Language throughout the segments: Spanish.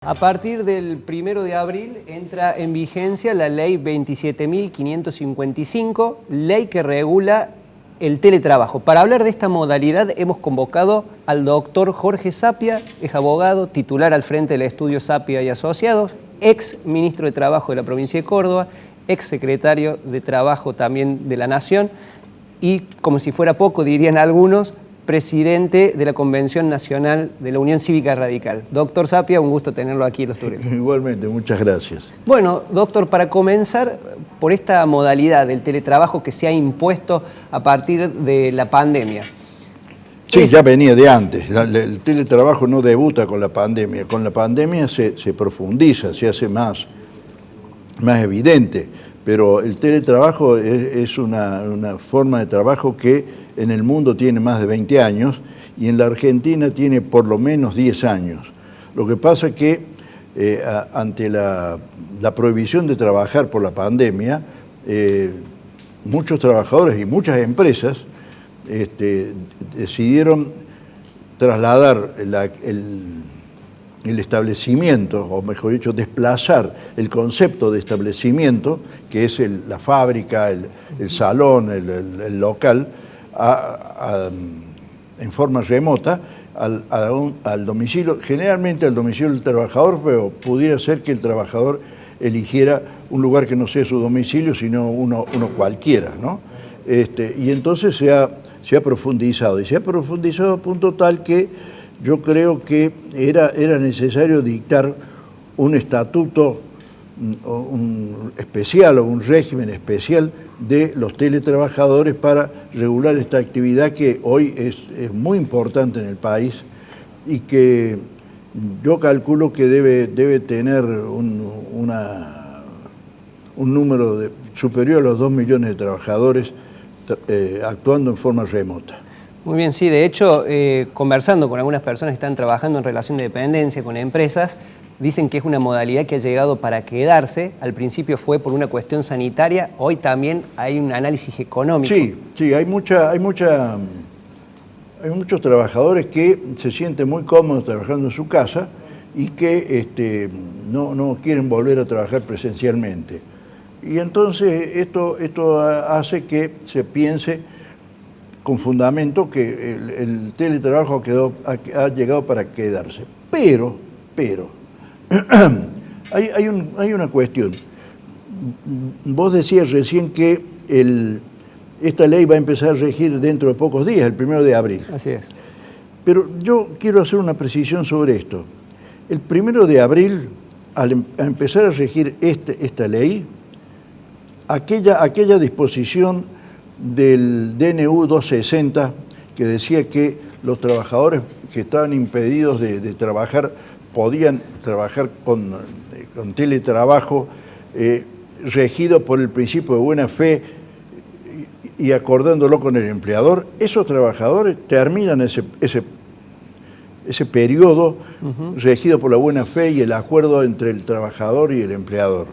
A partir del 1 de abril entra en vigencia la ley 27.555, ley que regula el teletrabajo. Para hablar de esta modalidad hemos convocado al doctor Jorge Sapia, es abogado, titular al frente del estudio Sapia y Asociados, ex ministro de Trabajo de la provincia de Córdoba, ex secretario de Trabajo también de la Nación y, como si fuera poco, dirían algunos, presidente de la Convención Nacional de la Unión Cívica Radical. Doctor Sapia, un gusto tenerlo aquí en Los Tureros. Igualmente, muchas gracias. Bueno, doctor, para comenzar por esta modalidad del teletrabajo que se ha impuesto a partir de la pandemia. Sí, ya venía de antes. El teletrabajo no debuta con la pandemia. Con la pandemia se profundiza, se hace más evidente. Pero el teletrabajo es una forma de trabajo que en el mundo tiene más de 20 años y en la Argentina tiene por lo menos 10 años. Lo que pasa es que ante la prohibición de trabajar por la pandemia, muchos trabajadores y muchas empresas decidieron trasladar el establecimiento, o mejor dicho, desplazar el concepto de establecimiento, que es la fábrica, el salón, el local, en forma remota al domicilio, generalmente al domicilio del trabajador, pero pudiera ser que el trabajador eligiera un lugar que no sea su domicilio, sino uno cualquiera, ¿no? Y entonces se ha profundizado, y se ha profundizado a punto tal que yo creo que era necesario dictar un estatuto especial o un régimen especial de los teletrabajadores para regular esta actividad que hoy es muy importante en el país y que yo calculo que debe tener un número superior a los 2 millones de trabajadores actuando en forma remota. Muy bien, sí, de hecho, conversando con algunas personas que están trabajando en relación de dependencia con empresas, dicen que es una modalidad que ha llegado para quedarse. Al principio fue por una cuestión sanitaria, hoy también hay un análisis económico. Sí, hay muchos trabajadores que se sienten muy cómodos trabajando en su casa y que no quieren volver a trabajar presencialmente. Y entonces esto hace que se piense con fundamento que el teletrabajo ha llegado para quedarse. Pero hay una cuestión. Vos decías recién que esta ley va a empezar a regir dentro de pocos días, el 1 de abril. Así es. Pero yo quiero hacer una precisión sobre esto. El 1 de abril, a empezar a regir esta ley, aquella disposición del DNU 260 que decía que los trabajadores que estaban impedidos de trabajar podían trabajar con teletrabajo regido por el principio de buena fe y acordándolo con el empleador, esos trabajadores terminan ese periodo regido por la buena fe y el acuerdo entre el trabajador y el empleador.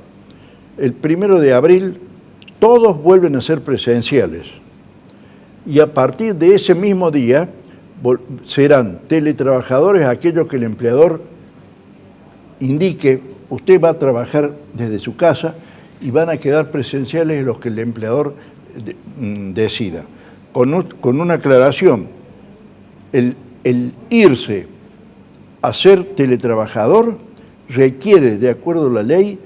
El 1 de abril todos vuelven a ser presenciales y a partir de ese mismo día serán teletrabajadores aquellos que el empleador indique, usted va a trabajar desde su casa y van a quedar presenciales los que el empleador decida. Con una aclaración, el irse a ser teletrabajador requiere, de acuerdo a la ley,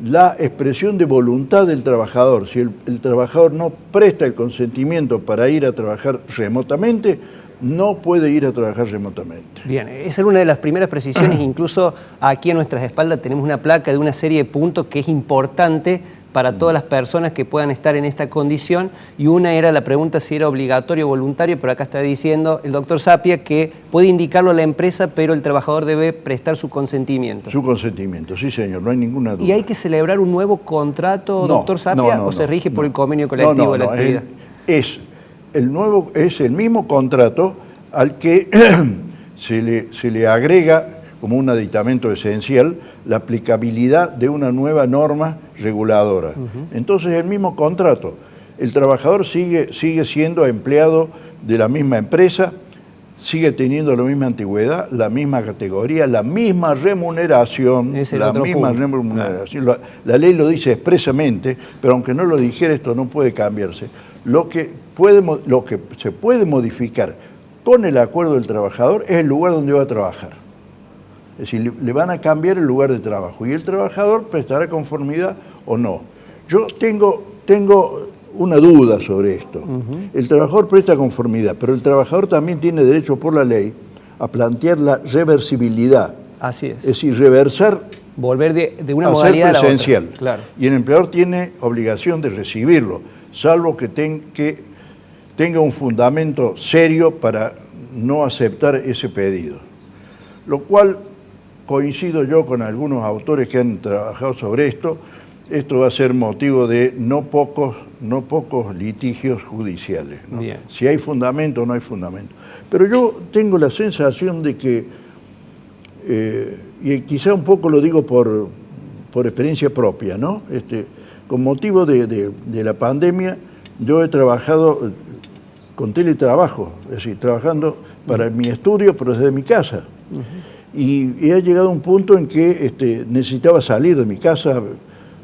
la expresión de voluntad del trabajador. Si el trabajador no presta el consentimiento para ir a trabajar remotamente, no puede ir a trabajar remotamente. Bien, esa es una de las primeras precisiones. Incluso aquí a nuestras espaldas tenemos una placa de una serie de puntos que es importante para todas las personas que puedan estar en esta condición, y una era la pregunta si era obligatorio o voluntario, pero acá está diciendo el doctor Sapia que puede indicarlo a la empresa, pero el trabajador debe prestar su consentimiento. Su consentimiento, sí señor, no hay ninguna duda. ¿Y hay que celebrar un nuevo contrato, doctor Sapia, o se rige por el convenio colectivo de la actividad? Es el mismo contrato al que se le agrega como un aditamento esencial la aplicabilidad de una nueva norma reguladora. Entonces el mismo contrato, el trabajador sigue siendo empleado de la misma empresa, sigue teniendo la misma antigüedad, la misma categoría, la misma remuneración, La ley lo dice expresamente, pero aunque no lo dijera, esto no puede cambiarse. Lo que se puede modificar con el acuerdo del trabajador es el lugar donde va a trabajar. Es decir, le van a cambiar el lugar de trabajo y el trabajador prestará conformidad o no. Yo tengo una duda sobre esto. El trabajador presta conformidad, pero el trabajador también tiene derecho por la ley a plantear la reversibilidad. Así es. Es decir, reversar, volver de una modalidad a la presencial. otra. Claro. Y el empleador tiene obligación de recibirlo, salvo que tenga un fundamento serio para no aceptar ese pedido. Lo cual, coincido yo con algunos autores que han trabajado sobre esto, esto va a ser motivo de no pocos litigios judiciales, ¿no? Si hay fundamento o no hay fundamento. Pero yo tengo la sensación de que, y quizá un poco lo digo por experiencia propia, ¿no? Con motivo de la pandemia, yo he trabajado con teletrabajo, es decir, trabajando para mi estudio, pero desde mi casa. Y he llegado a un punto en que necesitaba salir de mi casa,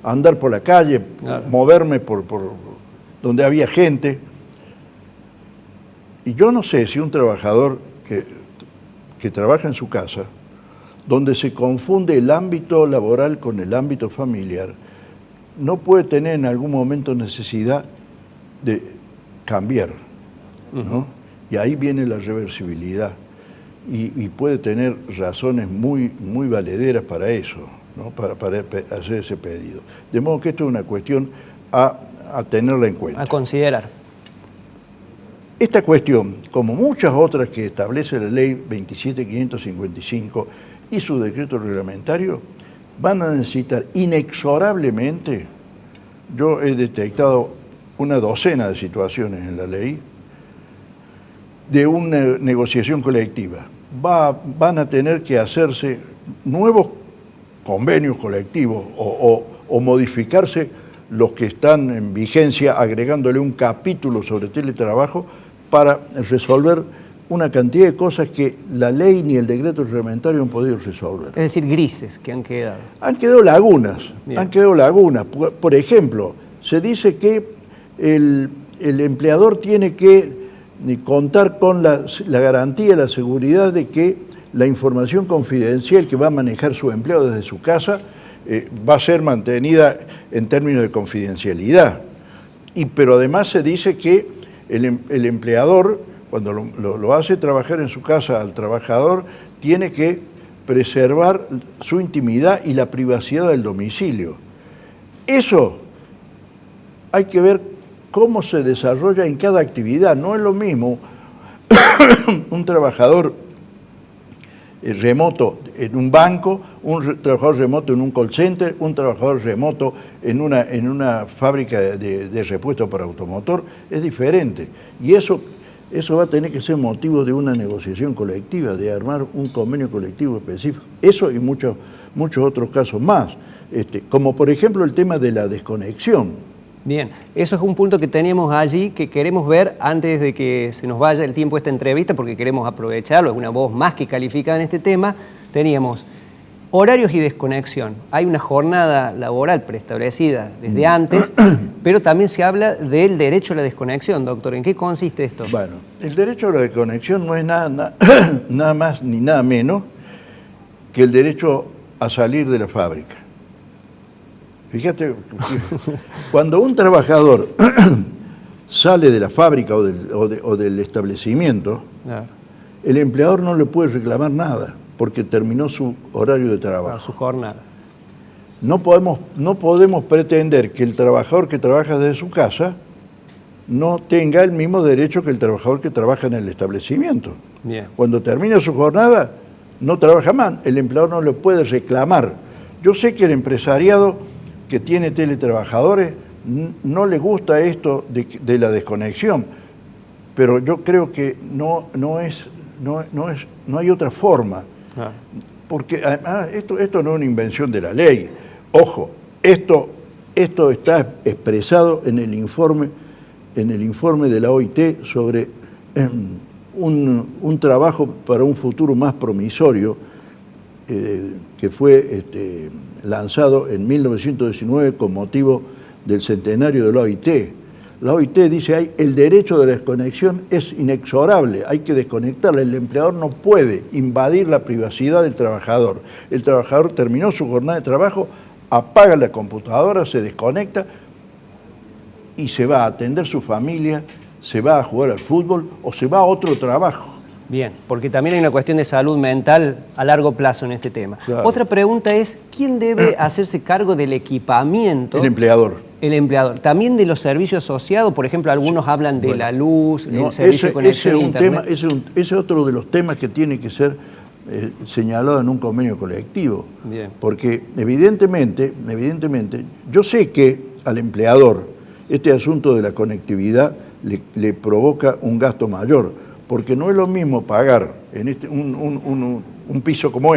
andar por la calle, claro, moverme por donde había gente. Y yo no sé si un trabajador que trabaja en su casa, donde se confunde el ámbito laboral con el ámbito familiar, no puede tener en algún momento necesidad de cambiar, ¿no? Y ahí viene la reversibilidad. Y puede tener razones muy, muy valederas para eso, ¿no? Para hacer ese pedido. De modo que esto es una cuestión a tenerla en cuenta. A considerar. Esta cuestión, como muchas otras que establece la ley 27.555 y su decreto reglamentario, van a necesitar inexorablemente, yo he detectado una docena de situaciones en la ley, de una negociación colectiva. Van a tener que hacerse nuevos convenios colectivos o modificarse los que están en vigencia, agregándole un capítulo sobre teletrabajo para resolver una cantidad de cosas que la ley ni el decreto reglamentario han podido resolver. Es decir, grises que han quedado. Han quedado lagunas. Bien. Han quedado lagunas. Por ejemplo, se dice que el empleador tiene que contar con la garantía, la seguridad de que la información confidencial que va a manejar su empleado desde su casa va a ser mantenida en términos de confidencialidad. Pero además se dice que el empleador, cuando lo hace trabajar en su casa al trabajador, tiene que preservar su intimidad y la privacidad del domicilio. Eso hay que ver cómo se desarrolla en cada actividad. No es lo mismo un trabajador remoto en un banco, un trabajador remoto en un call center, un trabajador remoto en una fábrica de repuestos para automotor. Es diferente. Y eso va a tener que ser motivo de una negociación colectiva, de armar un convenio colectivo específico. Eso y muchos otros casos más, como por ejemplo el tema de la desconexión. Bien, eso es un punto que teníamos allí que queremos ver antes de que se nos vaya el tiempo de esta entrevista, porque queremos aprovecharlo, es una voz más que calificada en este tema. Teníamos horarios y desconexión. Hay una jornada laboral preestablecida desde antes, pero también se habla del derecho a la desconexión, doctor. ¿En qué consiste esto? Bueno, el derecho a la desconexión no es nada más ni nada menos que el derecho a salir de la fábrica. Fíjate, cuando un trabajador sale de la fábrica o del establecimiento, claro, el empleador no le puede reclamar nada porque terminó su horario de trabajo. Su jornada. No podemos pretender que el trabajador que trabaja desde su casa no tenga el mismo derecho que el trabajador que trabaja en el establecimiento. Bien. Cuando termina su jornada, no trabaja más, el empleador no le puede reclamar. Yo sé que el empresariado que tiene teletrabajadores no le gusta esto de la desconexión, pero yo creo que no hay otra forma. Ah. Porque además esto no es una invención de la ley. Ojo, esto está expresado en el informe de la OIT sobre un trabajo para un futuro más promisorio que fue lanzado en 1919 con motivo del centenario de la OIT. La OIT dice el derecho de la desconexión es inexorable, hay que desconectarla. El empleador no puede invadir la privacidad del trabajador. El trabajador terminó su jornada de trabajo, apaga la computadora, se desconecta y se va a atender su familia, se va a jugar al fútbol o se va a otro trabajo. Bien, porque también hay una cuestión de salud mental a largo plazo en este tema. Claro. Otra pregunta es, ¿quién debe hacerse cargo del equipamiento? El empleador. El empleador. También de los servicios asociados, por ejemplo, algunos hablan de la luz, el servicio de conexión a Internet. Ese es otro de los temas que tiene que ser señalado en un convenio colectivo. Bien. Porque evidentemente, yo sé que al empleador este asunto de la conectividad le provoca un gasto mayor, porque no es lo mismo pagar en un piso como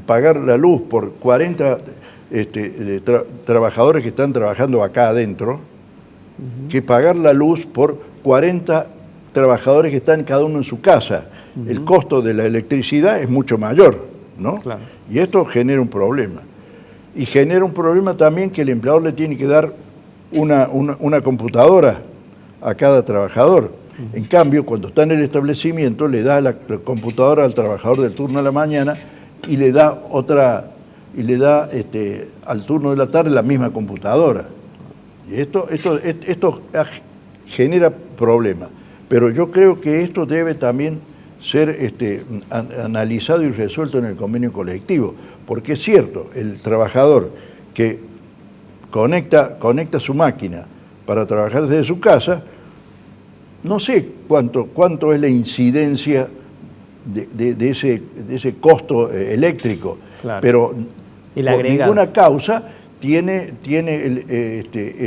pagar la luz por 40 trabajadores que están trabajando acá adentro, que pagar la luz por 40 trabajadores que están cada uno en su casa. El costo de la electricidad es mucho mayor, ¿no? Claro. Y esto genera un problema. Y genera un problema también que el empleador le tiene que dar una computadora a cada trabajador. En cambio, cuando está en el establecimiento, le da la computadora al trabajador del turno de la mañana y le da al turno de la tarde la misma computadora. Y esto genera problemas. Pero yo creo que esto debe también ser analizado y resuelto en el convenio colectivo, porque es cierto, el trabajador que conecta su máquina para trabajar desde su casa, no sé cuánto es la incidencia de ese costo eléctrico, claro, pero por ninguna causa tiene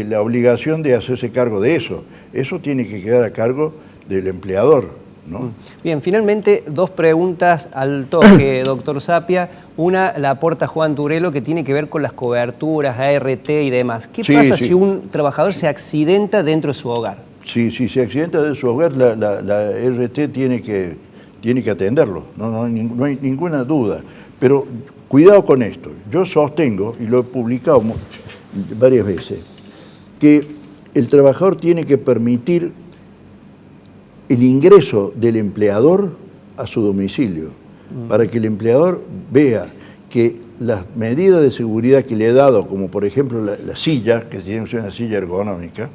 la obligación de hacerse cargo de eso. Eso tiene que quedar a cargo del empleador, ¿no? Bien, finalmente dos preguntas al toque, doctor Sapia. Una la aporta Juan Turelo, que tiene que ver con las coberturas, ART y demás. ¿Qué pasa si un trabajador se accidenta dentro de su hogar? Si se accidenta de su hogar, la RT tiene que atenderlo, no hay ninguna duda. Pero cuidado con esto, yo sostengo, y lo he publicado varias veces, que el trabajador tiene que permitir el ingreso del empleador a su domicilio, para que el empleador vea que las medidas de seguridad que le he dado, como por ejemplo la silla, que tiene que ser una silla ergonómica,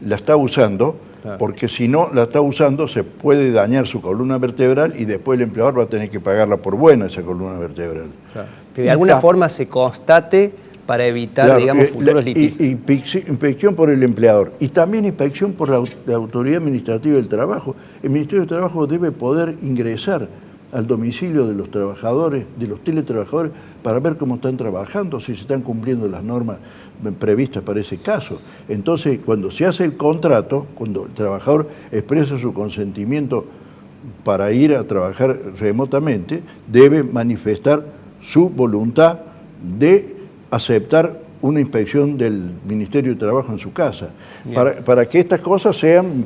la está usando, claro, porque si no la está usando se puede dañar su columna vertebral y después el empleador va a tener que pagarla por buena esa columna vertebral. Claro. Que de alguna forma se constate para evitar, claro, digamos, futuros litigios. Inspección por el empleador y también inspección por la Autoridad Administrativa del Trabajo. El Ministerio del Trabajo debe poder ingresar al domicilio de los trabajadores, de los teletrabajadores, para ver cómo están trabajando, si se están cumpliendo las normas previstas para ese caso. Entonces, cuando se hace el contrato, cuando el trabajador expresa su consentimiento para ir a trabajar remotamente, debe manifestar su voluntad de aceptar una inspección del Ministerio de Trabajo en su casa, para que estas cosas sean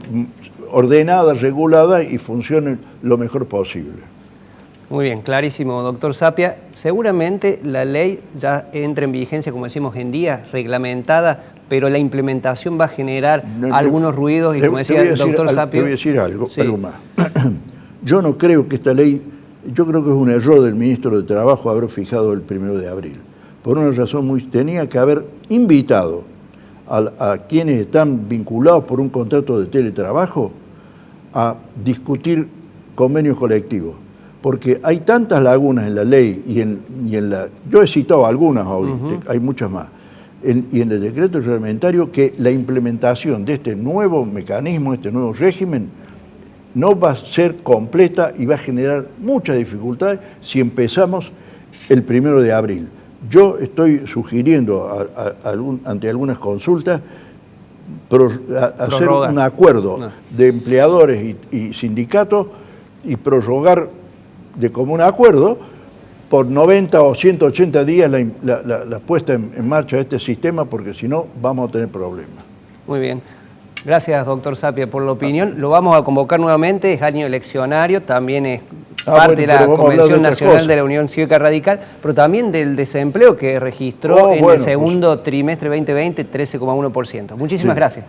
ordenadas, reguladas y funcionen lo mejor posible. Muy bien, clarísimo, doctor Sapia. Seguramente la ley ya entra en vigencia, como decimos, en días, reglamentada, pero la implementación va a generar algunos ruidos y, como decía el doctor Sapia... Te voy a decir algo más. Yo no creo que esta ley, yo creo que es un error del ministro de Trabajo haber fijado el 1 de abril. Por una razón tenía que haber invitado a quienes están vinculados por un contrato de teletrabajo a discutir convenios colectivos. Porque hay tantas lagunas en la ley y en la... Yo he citado algunas hoy, hay muchas más. Y en el decreto reglamentario que la implementación de este nuevo mecanismo, este nuevo régimen, no va a ser completa y va a generar muchas dificultades si empezamos el 1 de abril. Yo estoy sugiriendo ante algunas consultas hacer un acuerdo de empleadores y sindicatos y prorrogar de común acuerdo por 90 o 180 días la puesta en marcha de este sistema, porque si no vamos a tener problemas. Muy bien. Gracias, doctor Sapia, por la opinión. Lo vamos a convocar nuevamente, es año eleccionario, también es parte de la Convención Nacional de la Unión Cívica Radical, pero también del desempleo que registró en el segundo trimestre 2020, 13,1%. Muchísimas gracias.